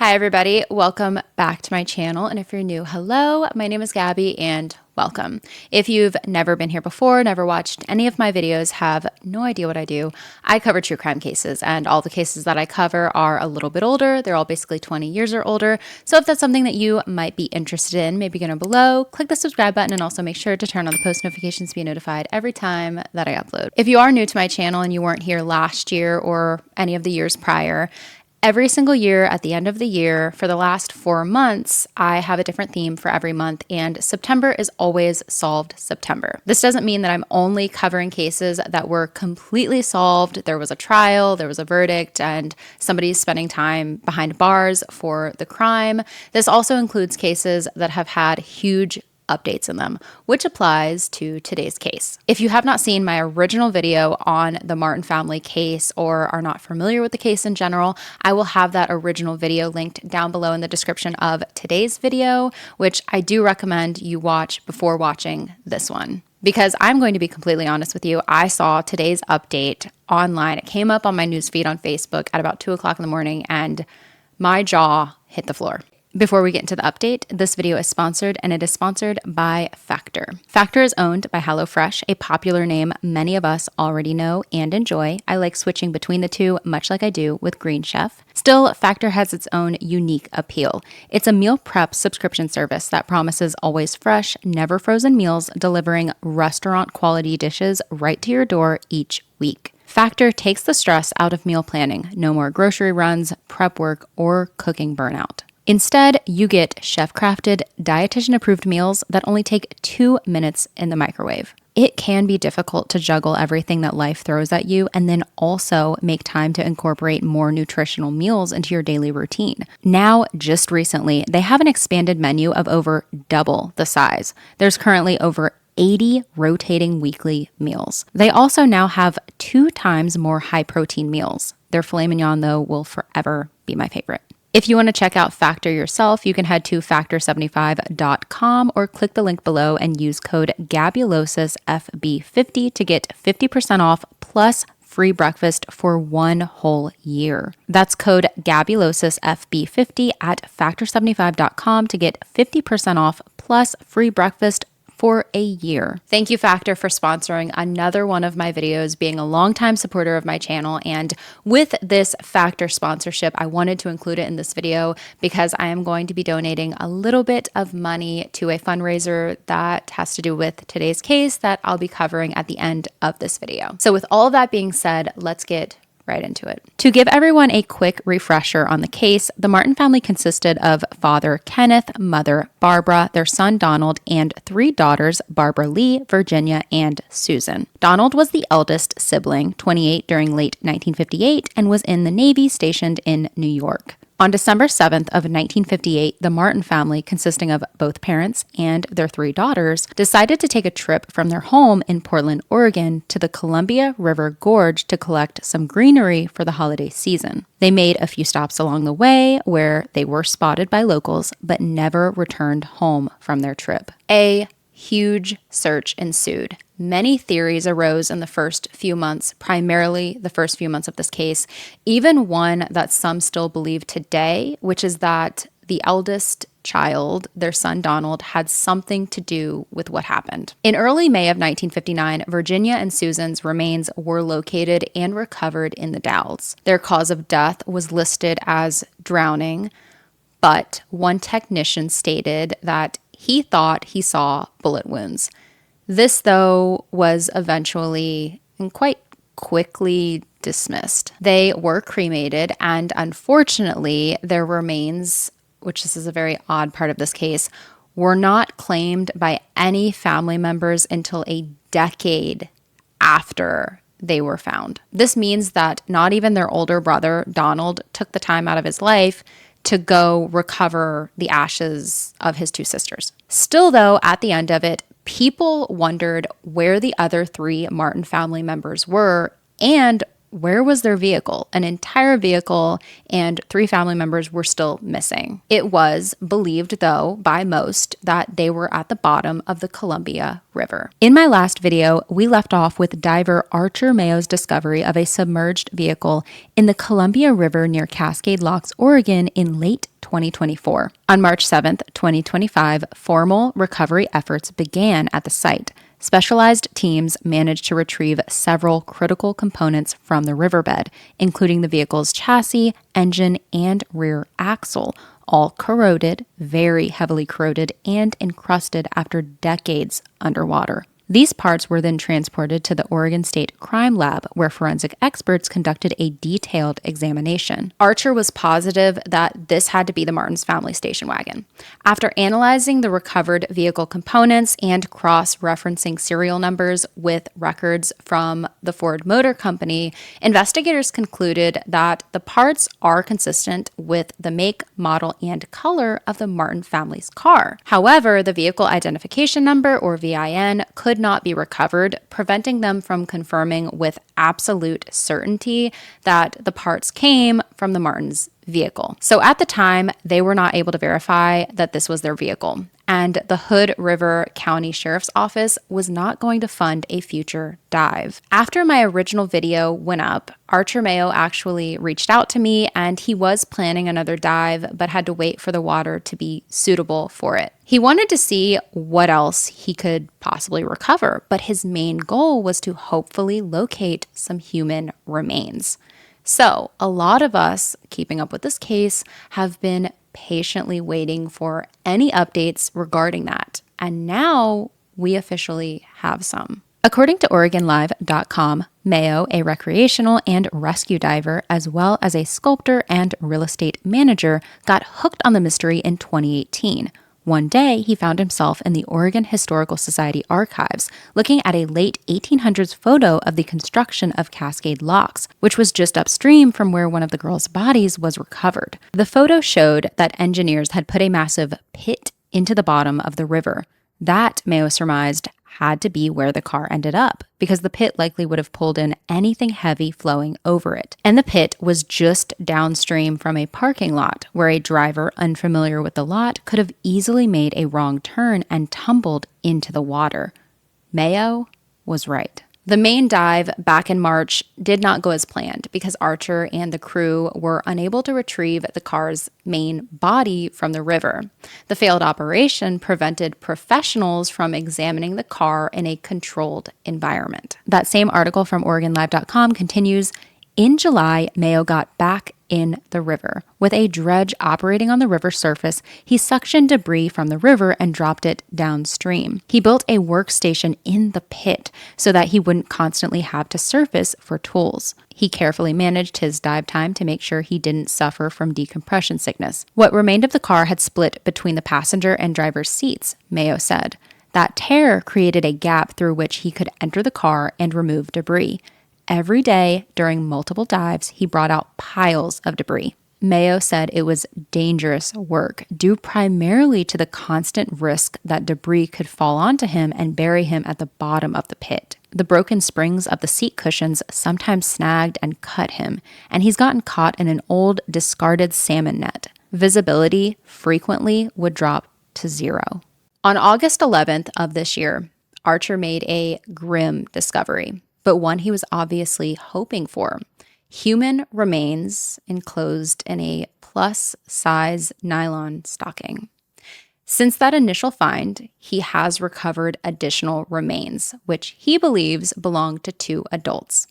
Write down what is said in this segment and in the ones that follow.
Hi everybody, welcome back to my channel, and if you're new, hello, my name is Gabby and welcome. If you've never been here before, never watched any of my videos, have no idea what I do, I cover true crime cases, and all the cases that I cover are a little bit older. They're all basically 20 years or older, so if that's something that you might be interested in, maybe go down below, click the subscribe button, and also make sure to turn on the post notifications to be notified every time that I upload. If you are new to my channel and you weren't here last year or any of the years prior, every single year at the end of the year for the last 4 months, I have a different theme for every month, and September is always Solved September. This doesn't mean that I'm only covering cases that were completely solved. There was a trial, there was a verdict, and somebody's spending time behind bars for the crime. This also includes cases that have had huge updates in them, which applies to today's case. If you have not seen my original video on the Martin family case or are not familiar with the case in general, I will have that original video linked down below in the description of today's video, which I do recommend you watch before watching this one. Because I'm going to be completely honest with you, I saw today's update online. It came up on my newsfeed on Facebook at about 2 o'clock in the morning, and my jaw hit the floor. Before we get into the update, this video is sponsored, and it is sponsored by Factor. Factor is owned by HelloFresh, a popular name many of us already know and enjoy. I like switching between the two, much like I do with Green Chef. Still, Factor has its own unique appeal. It's a meal prep subscription service that promises always fresh, never frozen meals, delivering restaurant-quality dishes right to your door each week. Factor takes the stress out of meal planning. No more grocery runs, prep work, or cooking burnout. Instead, you get chef-crafted, dietitian-approved meals that only take 2 minutes in the microwave. It can be difficult to juggle everything that life throws at you and then also make time to incorporate more nutritional meals into your daily routine. Now, just recently, they have an expanded menu of over double the size. There's currently over 80 rotating weekly meals. They also now have 2 times more high-protein meals. Their filet mignon, though, will forever be my favorite. If you want to check out Factor yourself, you can head to factor75.com or click the link below and use code GABULOSISFB50 to get 50% off plus free breakfast for 1 whole year. That's code GABULOSISFB50 at factor75.com to get 50% off plus free breakfast for a year. Thank you, Factor, for sponsoring another one of my videos, being a longtime supporter of my channel. And with this Factor sponsorship, I wanted to include it in this video because I am going to be donating a little bit of money to a fundraiser that has to do with today's case that I'll be covering at the end of this video. So with all of that being said, let's get right into it. To give everyone a quick refresher on the case, the Martin family consisted of father Kenneth, mother Barbara, their son Donald, and 3 daughters, Barbara Lee, Virginia, and Susan. Donald was the eldest sibling, 28 during late 1958, and was in the Navy stationed in New York. On December 7th of 1958, the Martin family, consisting of both parents and their 3 daughters, decided to take a trip from their home in Portland, Oregon, to the Columbia River Gorge to collect some greenery for the holiday season. They made a few stops along the way where they were spotted by locals, but never returned home from their trip. A huge search ensued. Many theories arose in the first few months, primarily the first few months of this case, even one that some still believe today, which is that the eldest child, their son Donald, had something to do with what happened. In early May of 1959, Virginia and Susan's remains were located and recovered in the Dalles. Their cause of death was listed as drowning, but one technician stated that he thought he saw bullet wounds. This, though, was eventually and quite quickly dismissed. They were cremated, and unfortunately, their remains, which this is a very odd part of this case, were not claimed by any family members until a decade after they were found. This means that not even their older brother, Donald, took the time out of his life to go recover the ashes of his 2 sisters. Still, though, at the end of it, people wondered where the other 3 Martin family members were and where was their vehicle. An entire vehicle and 3 family members were still missing. It was believed, though, by most that they were at the bottom of the Columbia River. In my last video, we left off with diver Archer Mayo's discovery of a submerged vehicle in the Columbia River near Cascade Locks, Oregon in late 2024. On March 7th, 2025, formal recovery efforts began at the site. Specialized teams managed to retrieve several critical components from the riverbed, including the vehicle's chassis, engine, and rear axle, all corroded, very heavily corroded, and encrusted after decades underwater. These parts were then transported to the Oregon State Crime Lab, where forensic experts conducted a detailed examination. Archer was positive that this had to be the Martins family station wagon. After analyzing the recovered vehicle components and cross-referencing serial numbers with records from the Ford Motor Company, investigators concluded that the parts are consistent with the make, model, and color of the Martin family's car. However, the vehicle identification number, or VIN, could not be recovered, preventing them from confirming with absolute certainty that the parts came from the Martins' vehicle. So at the time, they were not able to verify that this was their vehicle, and the Hood River County Sheriff's Office was not going to fund a future dive. After my original video went up, Archer Mayo actually reached out to me, and he was planning another dive but had to wait for the water to be suitable for it. He wanted to see what else he could possibly recover, but his main goal was to hopefully locate some human remains. So, a lot of us keeping up with this case have been patiently waiting for any updates regarding that, and now we officially have some. According to OregonLive.com, Mayo, a recreational and rescue diver, as well as a sculptor and real estate manager, got hooked on the mystery in 2018. One day, he found himself in the Oregon Historical Society archives, looking at a late 1800s photo of the construction of Cascade Locks, which was just upstream from where one of the girls' bodies was recovered. The photo showed that engineers had put a massive pit into the bottom of the river. That, Mayo surmised, had to be where the car ended up, because the pit likely would have pulled in anything heavy flowing over it. And the pit was just downstream from a parking lot, where a driver unfamiliar with the lot could have easily made a wrong turn and tumbled into the water. Mayo was right. The main dive back in March did not go as planned because Archer and the crew were unable to retrieve the car's main body from the river. The failed operation prevented professionals from examining the car in a controlled environment. That same article from OregonLive.com continues, in July, Mayo got back in the river. With a dredge operating on the river surface, he suctioned debris from the river and dropped it downstream. He built a workstation in the pit so that he wouldn't constantly have to surface for tools. He carefully managed his dive time to make sure he didn't suffer from decompression sickness. What remained of the car had split between the passenger and driver's seats, Mayo said. That tear created a gap through which he could enter the car and remove debris. Every day during multiple dives, he brought out piles of debris. Mayo said it was dangerous work, due primarily to the constant risk that debris could fall onto him and bury him at the bottom of the pit. The broken springs of the seat cushions sometimes snagged and cut him, and he's gotten caught in an old, discarded salmon net. Visibility frequently would drop to zero. On August 11th of this year, Archer made a grim discovery, but one he was obviously hoping for. Human remains enclosed in a plus-size nylon stocking. Since that initial find, he has recovered additional remains, which he believes belong to 2 adults.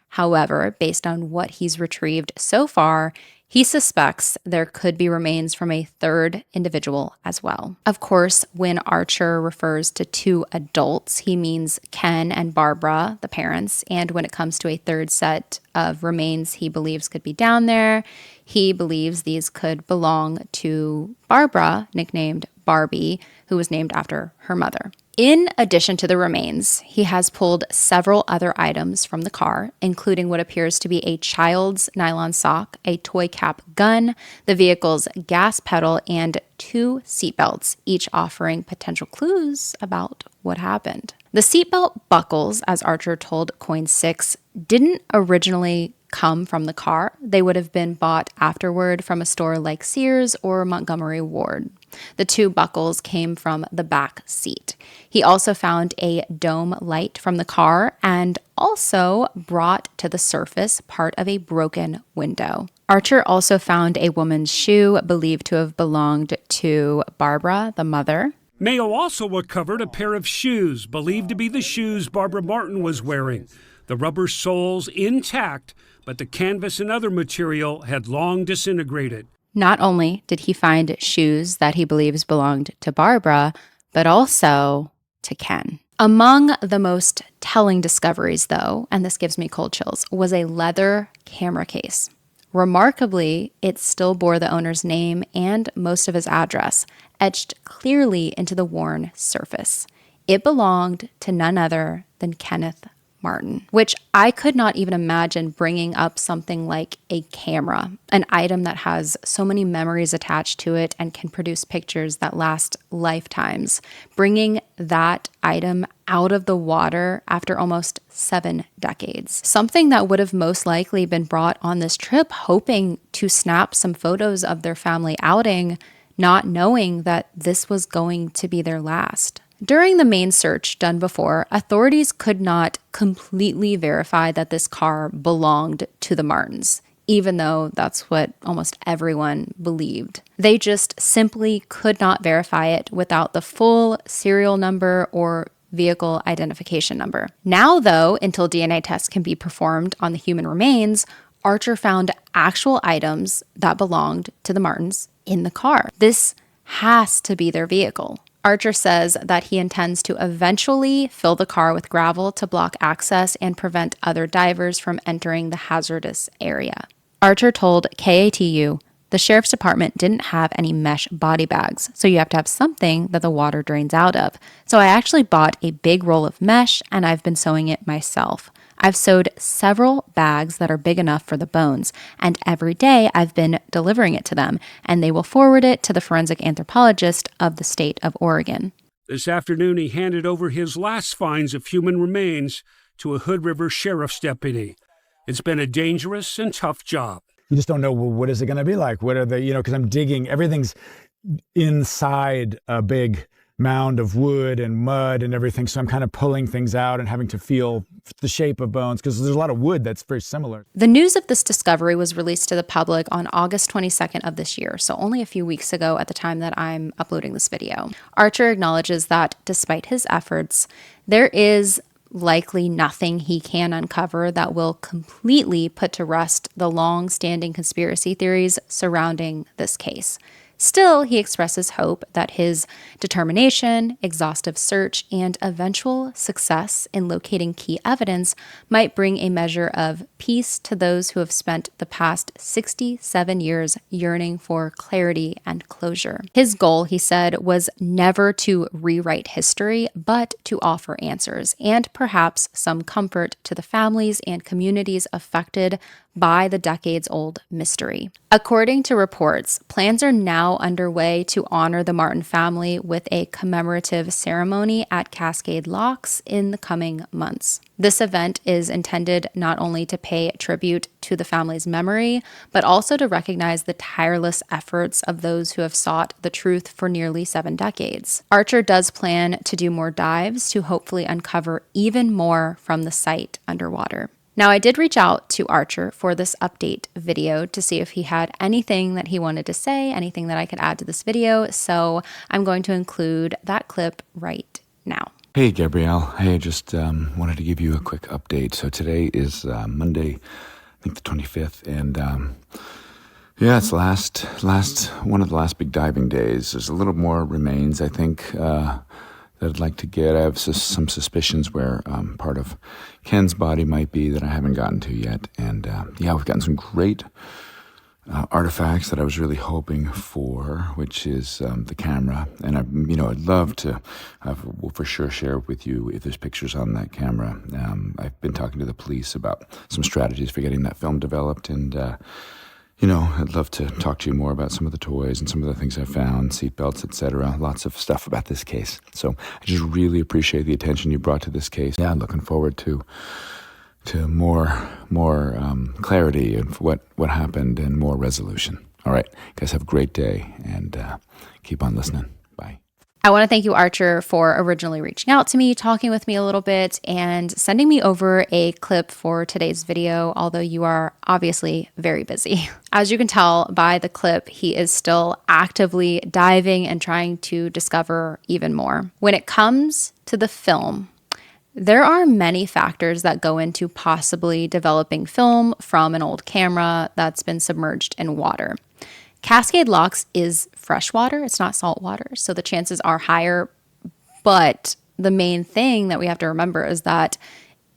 However, based on what he's retrieved so far, he suspects there could be remains from a 3rd individual as well. Of course, when Archer refers to 2 adults, he means Ken and Barbara, the parents, and when it comes to a 3rd set of remains he believes could be down there, he believes these could belong to Barbara, nicknamed Barbie, who was named after her mother. In addition to the remains, he has pulled several other items from the car, including what appears to be a child's nylon sock, a toy cap gun, the vehicle's gas pedal, and 2 seatbelts, each offering potential clues about what happened. The seatbelt buckles, as Archer told Coin 6, didn't originally come from the car. They would have been bought afterward from a store like Sears or Montgomery Ward. The 2 buckles came from the back seat. He also found a dome light from the car and also brought to the surface part of a broken window. Archer also found a woman's shoe believed to have belonged to Barbara, the mother. Mayo also recovered a pair of shoes believed to be the shoes Barbara Martin was wearing. The rubber soles intact, but the canvas and other material had long disintegrated. Not only did he find shoes that he believes belonged to Barbara, but also to Ken. Among the most telling discoveries, though, and this gives me cold chills, was a leather camera case. Remarkably, it still bore the owner's name and most of his address, etched clearly into the worn surface. It belonged to none other than Kenneth Martin, which I could not even imagine bringing up something like a camera, an item that has so many memories attached to it and can produce pictures that last lifetimes. Bringing that item out of the water after almost 7 decades. Something that would have most likely been brought on this trip, hoping to snap some photos of their family outing, not knowing that this was going to be their last. During the main search done before, authorities could not completely verify that this car belonged to the Martins, even though that's what almost everyone believed. They just simply could not verify it without the full serial number or vehicle identification number. Now, though, until DNA tests can be performed on the human remains, Archer found actual items that belonged to the Martins in the car. This has to be their vehicle. Archer says that he intends to eventually fill the car with gravel to block access and prevent other divers from entering the hazardous area. Archer told KATU the sheriff's department didn't have any mesh body bags, so you have to have something that the water drains out of. So I actually bought a big roll of mesh and I've been sewing it myself. I've sewed several bags that are big enough for the bones, and every day I've been delivering it to them, and they will forward it to the forensic anthropologist of the state of Oregon. This afternoon, he handed over his last finds of human remains to a Hood River sheriff's deputy. It's been a dangerous and tough job. You just don't know, well, what is it going to be like? What are the, because I'm digging, everything's inside a big mound of wood and mud and everything. So I'm kind of pulling things out and having to feel the shape of bones because there's a lot of wood that's very similar. The news of this discovery was released to the public on August 22nd of this year, so only a few weeks ago at the time that I'm uploading this video. Archer acknowledges that despite his efforts, there is likely nothing he can uncover that will completely put to rest the long-standing conspiracy theories surrounding this case. Still, he expresses hope that his determination, exhaustive search, and eventual success in locating key evidence might bring a measure of peace to those who have spent the past 67 years yearning for clarity and closure. His goal, he said, was never to rewrite history, but to offer answers and perhaps some comfort to the families and communities affected by the decades-old mystery. According to reports, plans are now underway to honor the Martin family with a commemorative ceremony at Cascade Locks in the coming months. This event is intended not only to pay tribute to the family's memory, but also to recognize the tireless efforts of those who have sought the truth for nearly 7 decades. Archer does plan to do more dives to hopefully uncover even more from the site underwater. Now, I did reach out to Archer for this update video to see if he had anything that he wanted to say, anything that I could add to this video, so I'm going to include that clip right now. Hey, Gabrielle. Hey, just wanted to give you a quick update. So today is Monday, I think the 25th, and yeah, it's one of the last big diving days. There's a little more remains, I think, that I'd like to get. I have some suspicions where part of Ken's body might be that I haven't gotten to yet. And yeah, we've gotten some great artifacts that I was really hoping for, which is the camera. And I'd love to, will for sure share with you if there's pictures on that camera. I've been talking to the police about some strategies for getting that film developed, and I'd love to talk to you more about some of the toys and some of the things I found, seatbelts, etc. Lots of stuff about this case. So I just really appreciate the attention you brought to this case. Yeah, looking forward to more clarity of what happened and more resolution. All right, guys, have a great day and keep on listening. Bye. I want to thank you, Archer, for originally reaching out to me, talking with me a little bit, and sending me over a clip for today's video, although you are obviously very busy. As you can tell by the clip, he is still actively diving and trying to discover even more. When it comes to the film, there are many factors that go into possibly developing film from an old camera that's been submerged in water. Cascade Locks is freshwater, it's not salt water, so the chances are higher. But the main thing that we have to remember is that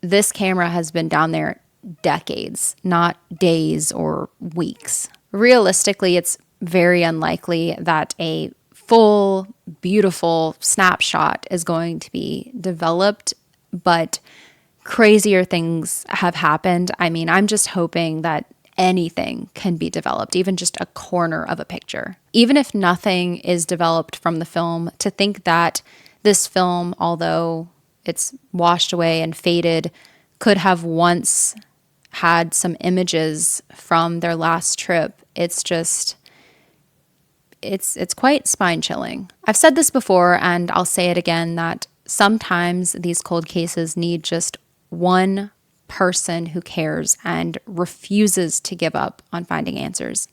this camera has been down there decades, not days or weeks. Realistically, it's very unlikely that a full, beautiful snapshot is going to be developed, but crazier things have happened. I mean, I'm just hoping that anything can be developed, even just a corner of a picture. Even if nothing is developed from the film, to think that this film, although it's washed away and faded, could have once had some images from their last trip, it's quite spine-chilling. I've said this before, and I'll say it again, that sometimes these cold cases need just one person who cares and refuses to give up on finding answers.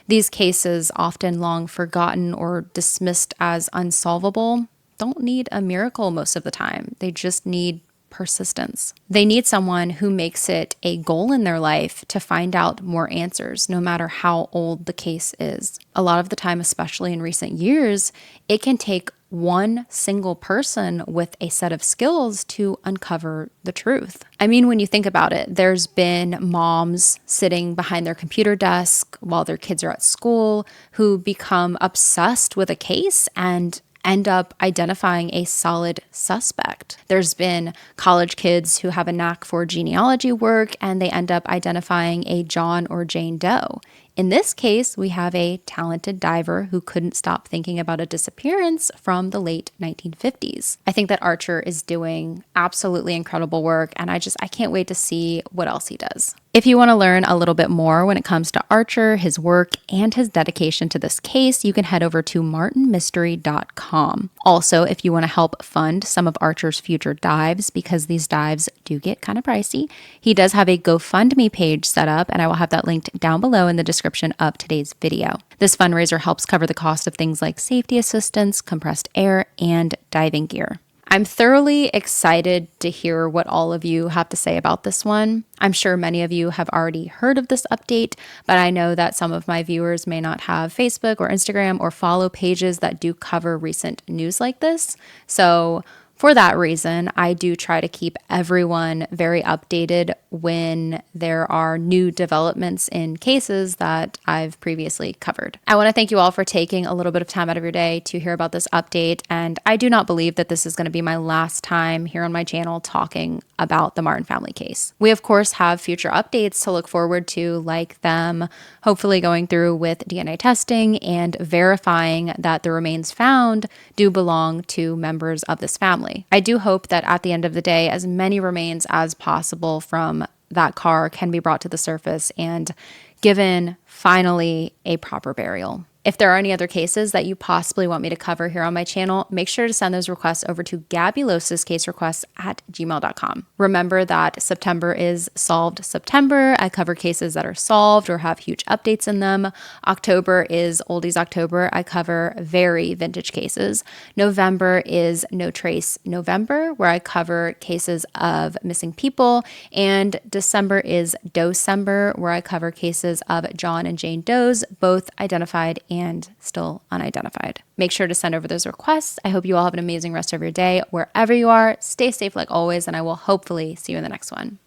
These cases, often long forgotten or dismissed as unsolvable, don't need a miracle most of the time. They just need persistence. They need someone who makes it a goal in their life to find out more answers, no matter how old the case is. A lot of the time, especially in recent years, it can take one single person with a set of skills to uncover the truth. I mean, when you think about it, there's been moms sitting behind their computer desk while their kids are at school who become obsessed with a case and end up identifying a solid suspect. There's been college kids who have a knack for genealogy work and they end up identifying a John or Jane Doe. In this case, we have a talented diver who couldn't stop thinking about a disappearance from the late 1950s. I think that Archer is doing absolutely incredible work, and I can't wait to see what else he does. If you want to learn a little bit more when it comes to Archer, his work, and his dedication to this case, you can head over to martinmystery.com. Also, if you want to help fund some of Archer's future dives, because these dives do get kind of pricey, he does have a GoFundMe page set up, and I will have that linked down below in the description of today's video. This fundraiser helps cover the cost of things like safety assistance, compressed air, and diving gear. I'm thoroughly excited to hear what all of you have to say about this one. I'm sure many of you have already heard of this update, but I know that some of my viewers may not have Facebook or Instagram or follow pages that do cover recent news like this. So for that reason, I do try to keep everyone very updated when there are new developments in cases that I've previously covered. I want to thank you all for taking a little bit of time out of your day to hear about this update, and I do not believe that this is going to be my last time here on my channel talking about the Martin family case. We, of course, have future updates to look forward to, like them hopefully going through with DNA testing and verifying that the remains found do belong to members of this family. I do hope that at the end of the day, as many remains as possible from that car can be brought to the surface and given finally a proper burial. If there are any other cases that you possibly want me to cover here on my channel, make sure to send those requests over to gabulosiscaserequests@gmail.com. Remember that September is Solved September. I cover cases that are solved or have huge updates in them. October is Oldies October. I cover very vintage cases. November is No Trace November, where I cover cases of missing people. And December is Docember, where I cover cases of John and Jane Does, both identified and still unidentified. Make sure to send over those requests. I hope you all have an amazing rest of your day. Wherever you are, stay safe like always, and I will hopefully see you in the next one.